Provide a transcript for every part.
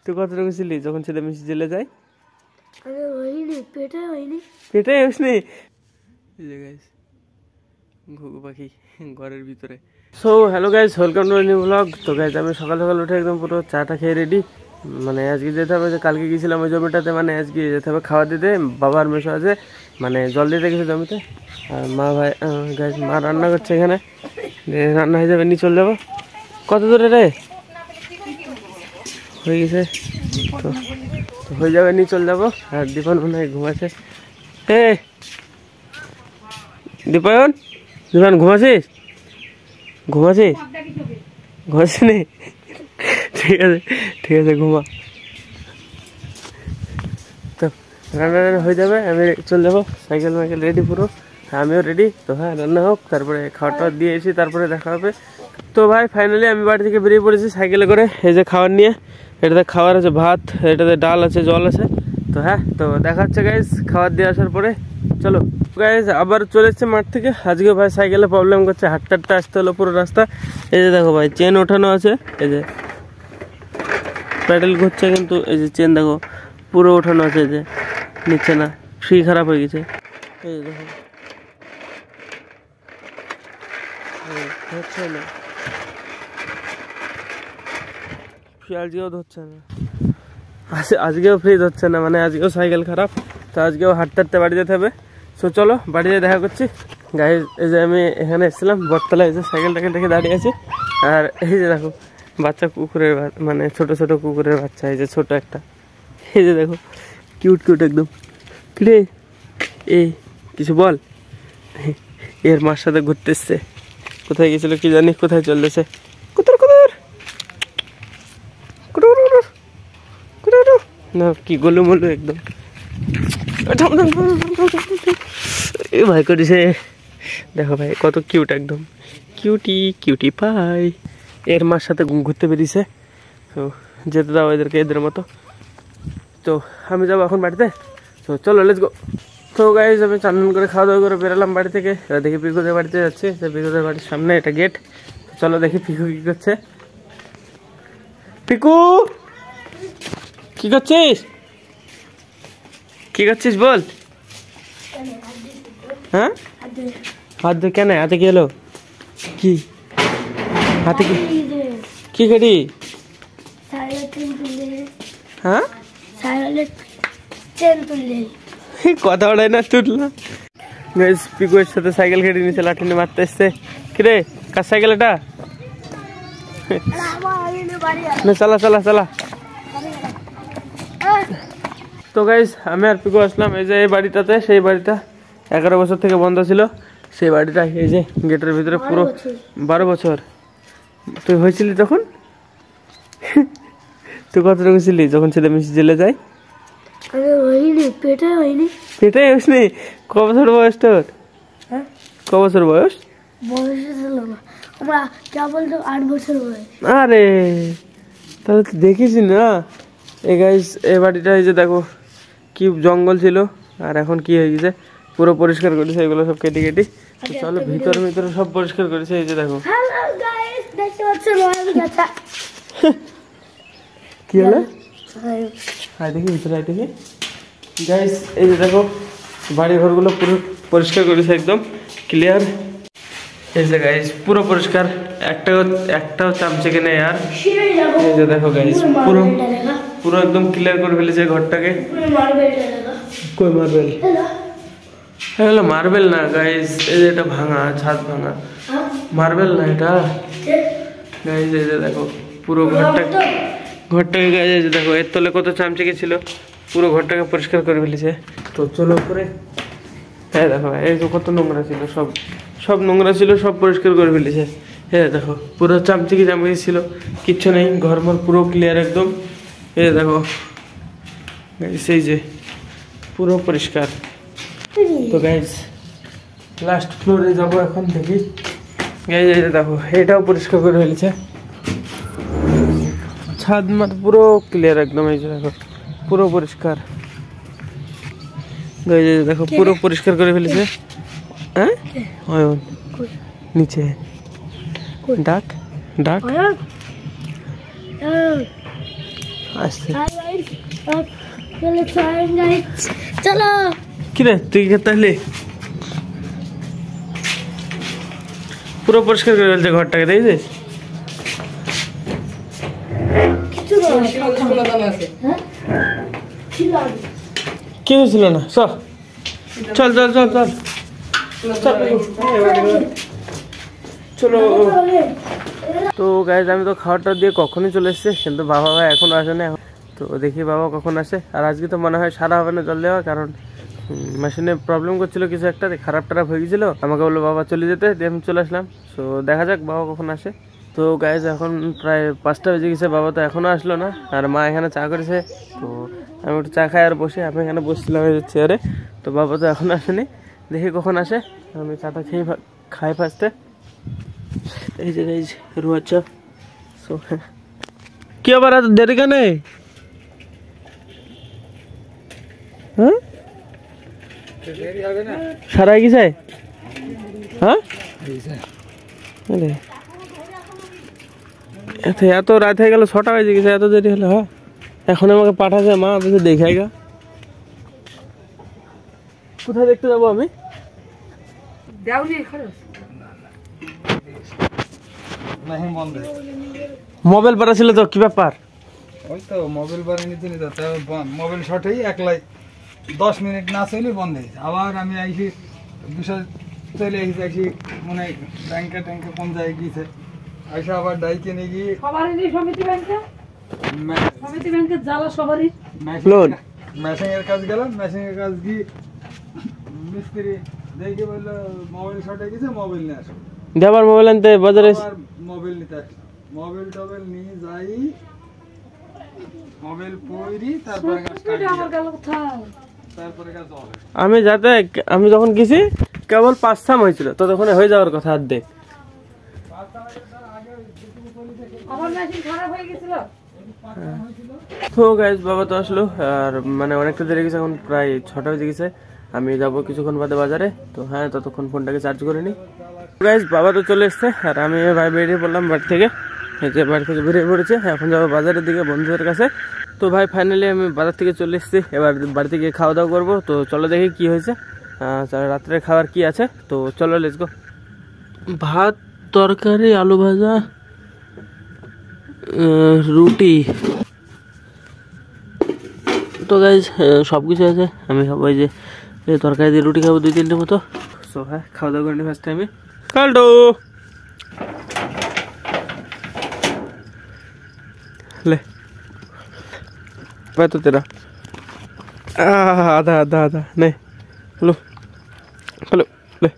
তুই কতটুকু ছিলি যখন ছেলে মিশি জেলে যায়? পেটে হইনি। ঘুঘু পাখি ঘরের ভিতরে। So hello guys, welcome to new blog. তো গাইস আমি সকাল সকাল উঠে একদম পুরো চাটা খেয়ে রেডি। মানে আজকে যেতে হবে, যে কালকে গিয়েছিলাম ওই জমিটাতে, মানে আজকে যেতে হবে খাওয়া দিতে। বাবার মেশো আছে, মানে জল দিতে গেছে জমিতে। আর মা ভাই গাইস মা রান্না করছে এখানে, রান্না হয়ে যাবে, নিয়ে চলে যাবো। কত দূরে রে? হয়ে গেছে তো হয়ে যাবে, নিয়ে চলে যাবো। আর দীপন মনে হয় ঘুমাচ্ছে। এ দীপন, দীপন ঘুমাচ্ছিস? ঘুমাচ্ছিস? ঘুমাচ্ছিস নি? ঠিক আছে ঠিক আছে, ঘুমা। তো রান্না রান্না হয়ে যাবে, আমি চলে যাবো। সাইকেল মাইকেল রেডি পুরো, আমিও রেডি। তো হ্যাঁ, রান্না হোক, তারপরে খাওয়া টাওয়া দিয়ে এসি, তারপরে দেখা হবে। তো ভাই ফাইনালি আমি বাড়ি থেকে বেরিয়ে পড়েছি সাইকেলে করে। এই যে খাবার নিয়ে, এটাতে খাবার আছে ভাত, এটাতে ডাল আছে, জল আছে। তো হ্যাঁ, তো দেখা হচ্ছে গাইজ খাবার দিয়ে আসার পরে। চলো গাইজ, আবার চলে এসছে মাঠ থেকে। আজকে ভাই সাইকেলে প্রবলেম করছে, হাঁটতে হাঁটতে আসতে হলো পুরো রাস্তা। এই যে দেখো ভাই, চেন ওঠানো আছে, এই যে প্যাডেল ঘুরছে, কিন্তু এই যে চেন দেখো পুরো ওঠানো আছে, এই যে নিচ্ছে না, ফ্রি খারাপ হয়ে গেছে। এই যে দেখো হচ্ছে না, আজকেও ধরছে না, আজকেও ফ্রি ধরছে না, মানে আজকেও সাইকেল খারাপ। তো আজকেও হাঁটতে হাঁটতে বাড়ি যেতে হবে। সো চলো বাড়ি যেয়ে দেখা করছি গাইজ। এই যে আমি এখানে এসেছিলাম বটতলায়, এই যে সাইকেল টাইকেল রেখে দাঁড়িয়ে আছি। আর এই যে দেখো বাচ্চা কুকুরের, মানে ছোট ছোট কুকুরের বাচ্চা, এই যে ছোট একটা, এই যে দেখো কিউট কিউট একদম। কিরে এই কিছু বল। এর মার সাথে ঘুরতে এসছে, কোথায় গেছিল কি জানি, কোথায় চলতেছে। কুতুর কুতুর না, কি গোলু মোলু একদম। এ ভাই করেছে, দেখো ভাই কত কিউট একদম, কিউটি কিউটি পাই। এর মার সাথে ঘুরতে বেরিয়েছে। তো যেতে দাও এদেরকে, এদের মতো। তো আমি যাবো এখন বাড়িতে। তো চলো লেটস গো। তো গাইজ আমি চান করে খাওয়া দাওয়া করে বেরোলাম বাড়ি থেকে। দেখি পিকুদের বাড়িতে যাচ্ছে, পিকুদের বাড়ির সামনে এটা গেট। চলো দেখি পিকু কি করছে। পিকু কি করছিস? কি করছিস বল। হ্যাঁ হাত ধুই কেন? হাতে কি এলো? কি হাতে কি কি করি? হ্যাঁ কথা বলাই না তুললাম। পিকুয়ের সাথে সাইকেল কেটে নিচে লাঠি নিয়ে মারতে এসছে। কিরে কার সাইকেল এটা? চালা চালা চালা। তো গাইজ আমি আর পিকু আসলাম এই যে এই বাড়িটাতে। সেই বাড়িটা 11 বছর থেকে বন্ধ ছিল। সেই বাড়িটা এই যে গেটের ভিতরে পুরো 12 বছর। তুই হয়েছিলি তখন? তুই কতটুকু ছিলি যখন ছেলে মিশি জেলে যায়? পেটে হইনি। ক বছর বয়স তোর? ক বছর বয়স? আরে তাহলে তো দেখিস না। এই গাইস এই বাড়িটা এই যে দেখো কি জঙ্গল ছিল, আর এখন কি হয়ে গেছে, পুরো পরিষ্কার করেছে এগুলো সব কেটে কেটে। চলো ভিতরে ভিতরে সব পরিষ্কার করেছে। এই যে দেখো কি হলো, দেখি ভিতরে দেখি গাইস। এই যে দেখো বাড়ি ঘরগুলো পুরো পরিষ্কার করেছে, একদম ক্লিয়ার। এই যে গাইস পুরো পরিষ্কার, একটাও চামচেকে নেই আর। এই যে দেখো গাইস পুরো পুরো একদম ক্লিয়ার করে ফেলেছে ঘরটাকে। কই মার্বেল? হলো মার্বেল না গাইস, এই যে এটা ভাঙা, ছাদ ভাঙা, মার্বেল না এটা গাইস। এই যে দেখো পুরো ঘরটাকে গাইস, এই যে দেখো এর তলে কত চামচেকে ছিল, পুরো ঘরটাকে পরিষ্কার করে ফেলেছে। তো চলো উপরে। হ্যাঁ দেখো এই যে কত নোংরা ছিল, সব নোংরা ছিল, সব পরিষ্কার করে ফেলেছে। হ্যাঁ দেখো পুরো চামচিকি ছিল, কিচ্ছু নেই, ঘরমর পুরো ক্লিয়ার একদম। এই দেখো সেই যে পুরো পরিষ্কার। তো গাইজ লাস্ট ফ্লোরে যাবো এখন, দেখি গাইজ। এই দেখো এটাও পরিষ্কার করে ফেলেছে, ছাদ মাঠ পুরো ক্লিয়ার একদম। এই যে দেখো পুরো পরিষ্কার গাইজ, দেখো পুরো পরিষ্কার করে ফেলেছে। হ্যাঁ অয়ন নিচে ডাক ডাক আসতে চলো কি রে তুই তাহলে পুরো পরিষ্কার করে ফেলছে ঘরটাকে, দেখছিস? কেউ ছিল না, চল চল চল চল চল চলো। তো গাইজ আমি তো খাবারটা দিয়ে কখনই চলে এসেছি, কিন্তু বাবা ভাই এখনো আসে না। তো দেখি বাবা কখন আসে। আর আজকে তো মনে হয় সারা হবে না জল দেওয়া, কারণ মেশিনে প্রবলেম করছিল কিছু একটা, খারাপ টারাপ হয়ে গেছিলো। আমাকে বললো বাবা চলে যেতে, দিয়ে আমি চলে আসলাম। তো দেখা যাক বাবা কখন আসে। তো গাইজ এখন প্রায় 5টা বেজে গেছে, বাবা তো এখনও আসলো না। আর মা এখানে চা করেছে, তো আমি একটু চা খাই আর বসে। আমি এখানে বসছিলাম চেয়ারে, তো বাবা তো এখনও আসেনি, দেখি কখন আসে। আমি চাটা খাই ফার্স্টে। এই যে গাইজ রুয়ার চা। সো কি আবার এত দেরি কেন? হ্যাঁ সারা গেছে? হ্যাঁ এত রাত হয়ে গেল, 6টা বেজে গেছে, এত দেরি হলো? হ্যাঁ এখন আমাকে পাঠাচ্ছে মা, বুঝে দেখাই গা। কোথায় দেখতে যাবো আমি? মোবাইল পাড়া ছিল তো, কি ব্যাপার? ওই তো মোবাইল বাড়ি নিতে নিতে মোবাইল শর্টেই 10 মিনিট না চলে বন্ধ হয়েছে। আবার আমি আইসি বিষয় চলে এসেছি, মানে ব্যাংকে ট্যাঙ্কে কোন জায়গায় গিয়েছে, আইসা আবার ডাইকে নিয়ে গিয়ে মেশিং এর কাজ গেলাম। মেশিং এর কাজ গিয়ে মিস্ত্রি দেখে বললো মোবাইল শর্টে গেছে, মোবাইল নিয়ে আসো। আবার মোবাইল আনতে বাজারে মোবাইল নিতে আসলাম। মোবাইল টোবাইল নিয়ে যাই, মোবাইল পরি, তারপরে আমি যাতে আমি যখন গেছি কেবল 5 হয়েছিল, তো তখন হয়ে যাওয়ার কথা অর্ধেক। তো গাইজ বাবা তো আসলো, আর মানে অনেকটা দেরি গেছে, এখন প্রায় 6টা বেজে গেছে। আমি যাবো কিছুক্ষণ বাদে বাজারে। তো হ্যাঁ ততক্ষণ ফোনটাকে চার্জ করে নিই। গাইজ বাবা তো চলে এসছে, আর আমি ভাই বেরিয়ে পড়লাম বাড়ি থেকে। এই যে বাড়ি থেকে বেরিয়ে পড়েছে, এখন যাবো বাজারের দিকে বন্ধুদের কাছে। তো ভাই ফাইনালি আমি বাজার থেকে চলে এসেছি, এবার বাড়িতে গিয়ে খাওয়া দাওয়া করবো। তো চলো দেখি কি হয়েছে, রাত্রের খাবার কি আছে। তো চলো লেটস গো। ভাত, তরকারি, আলু ভাজা, রুটি। তো গাইজ সব কিছু আছে। আমি খাবো এই যে তরকারি দিয়ে রুটি খাবো 2-3টে মতো। সো হ্যাঁ খাওয়া দাওয়া করে নি ফার্স্ট টাইমে। কালটো ले तो तेरा आधा आधा आधा नहीं, हेलो हेलो ले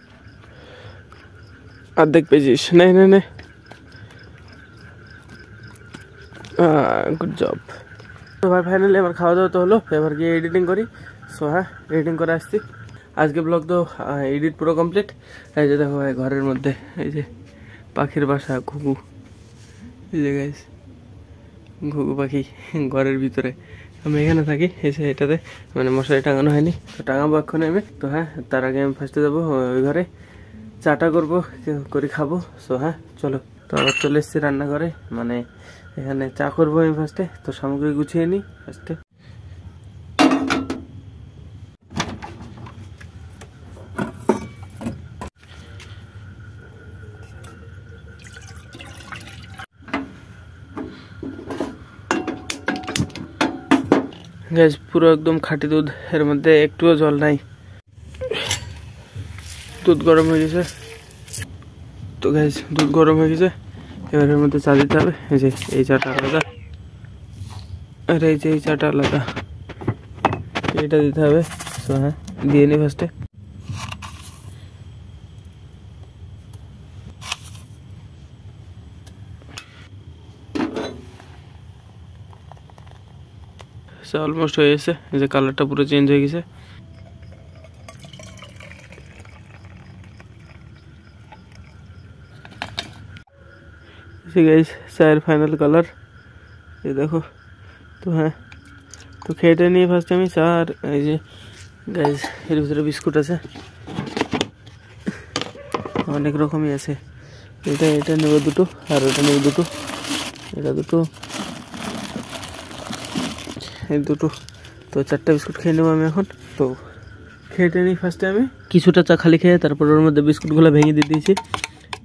आधे पेजिस नहीं नहीं नहीं, गुड जॉब। तो भाई फाइनली আমার খাওয়া দাওয়া তো হলো, এবার গিয়ে এডিটিং করি। সো হ্যাঁ এডিটিং করে আসছি। আজকে ব্লগ তো এডিট পুরো কমপ্লিট। এই যে দেখো ভাই ঘরের মধ্যে এই যে পাখির বাসা, ঘুঘু, এই যে গাইস ঘুঘু পাখি ঘরের ভিতরে। আমি এখানে থাকি, এসে এটাতে মানে মশারি টাঙানো হয়নি, তো টাঙাবো এক্ষুনি আমি। তো হ্যাঁ তার আগে আমি ফার্স্টে যাবো ওই ঘরে, চাটা করবো করে খাবো। সো হ্যাঁ চলো। তো আবার চলে এসেছি রান্নাঘরে, মানে এখানে চা করবো আমি ফার্স্টে। তো সামগ্রী গুছিয়ে নিই ফার্স্টে। গ্যাস পুরো একদম খাঁটি দুধ, এর মধ্যে একটুও জল নাই। দুধ গরম হয়ে গেছে। তো গ্যাস দুধ গরম হয়ে গেছে, এবার এর মধ্যে চা দিতে হবে। এই যে এই চাটা আলাদা, আর এই যে এই চাটা আলাদা, এটা দিতে হবে। তো হ্যাঁ দিয়ে নিই ফার্স্টে। অলমোস্ট হয়ে গেছে, এই যে কালারটা পুরো চেঞ্জ হয়ে গেছে। গাইস চায়ের ফাইনাল কালার এই দেখো। তো হ্যাঁ তো খেয়ে নিয়ে ফার্স্ট আমি চা। আর এই যে গাইস এর ভিতরে বিস্কুট আছে, অনেক রকমই আছে। এটা নেব দুটো, আর ওটা নেব দুটো, এটা দুটো, এই দুটো, তো 4টা বিস্কুট খেয়ে নেবো আমি এখন। তো খেয়ে নিই ফার্স্টে আমি কিছুটা চা খালি খেয়ে, তারপর ওর মধ্যে বিস্কুটগুলো ভেঙে দিয়ে দিয়েছি।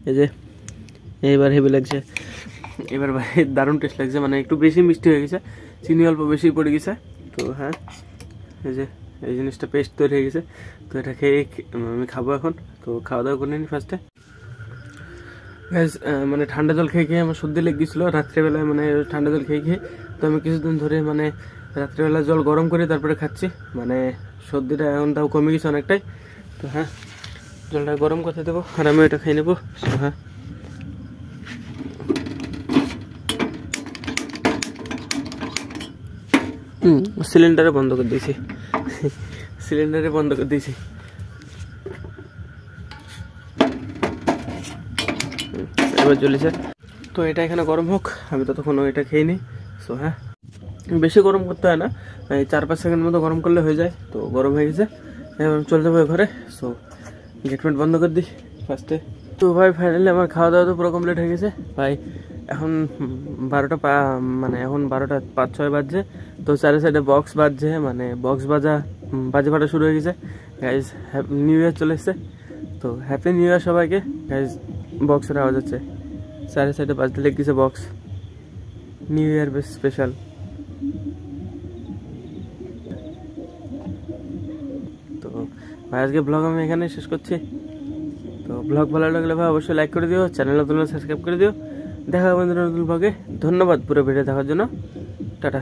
এই যে এইবার হেভি লাগছে, এবার ভাই দারুণ টেস্ট লাগছে, মানে একটু বেশি মিষ্টি হয়ে গেছে, চিনি অল্প বেশি পড়ে গেছে। তো হ্যাঁ, এই যে এই জিনিসটা পেস্ট তৈরি হয়ে গেছে। তো এটা খেয়ে আমি খাবো এখন। তো খাওয়া দাওয়া করে নিই ফার্স্টে। গাইস মানে ঠান্ডা জল খেয়ে খেয়ে আমার সর্দি লেগে গেছিলো রাত্রেবেলায়, মানে ঠান্ডা জল খেয়ে খেয়ে। তো আমি কিছুদিন ধরে মানে রাত্রেবেলা জল গরম করে তারপরে খাচ্ছি, মানে সর্দিটা এখন তাও কমে গেছে অনেকটাই। তো হ্যাঁ, জলটা গরম করতে দেবো আর আমি এটা খেয়ে নেবো। হ্যাঁ, সিলিন্ডারে বন্ধ করে দিয়েছি, সিলিন্ডারে বন্ধ করে দিয়েছি। এবার জ্বলেছে। তো এটা এখানে গরম হোক, আমি ততক্ষণ এটা খেয়ে নিই। সো হ্যাঁ, বেশি গরম করতে হয় না, এই 4-5 সেকেন্ড মতো গরম করলে হয়ে যায়। তো গরম হয়ে গেছে, এবার চলে যাবো ঘরে। সো গেটমেট বন্ধ করে দিই ফার্স্টে। তো ভাই ফাইনালি আমার খাওয়া দাওয়া তো পুরো কমপ্লিট হয়ে গেছে ভাই। এখন 12টা মানে এখন 12টা 5-6 বাজছে। তো চারি সাইডে বক্স বাজছে, মানে বক্স বাজে ফাটা শুরু হয়ে গেছে। গাইজ নিউ ইয়ার চলে এসছে, তো হ্যাপি নিউ ইয়ার সবাইকে। গাইজ বক্সের আওয়াজ হচ্ছে, চারি সাইডে বাজতে লেগেছে বক্স, নিউ ইয়ার বেশ স্পেশাল। তো ভাই আজকে ব্লগ আমি এখানে শেষ করছি। তো ব্লগ ভালো লাগলে ভাই অবশ্যই লাইক করে দিও, চ্যানেল নতুন সাবস্ক্রাইব করে দিও। দেখা হবে বন্ধুরা নতুন ব্লগে। ধন্যবাদ পুরো ভিডিও দেখার জন্য, টাটা।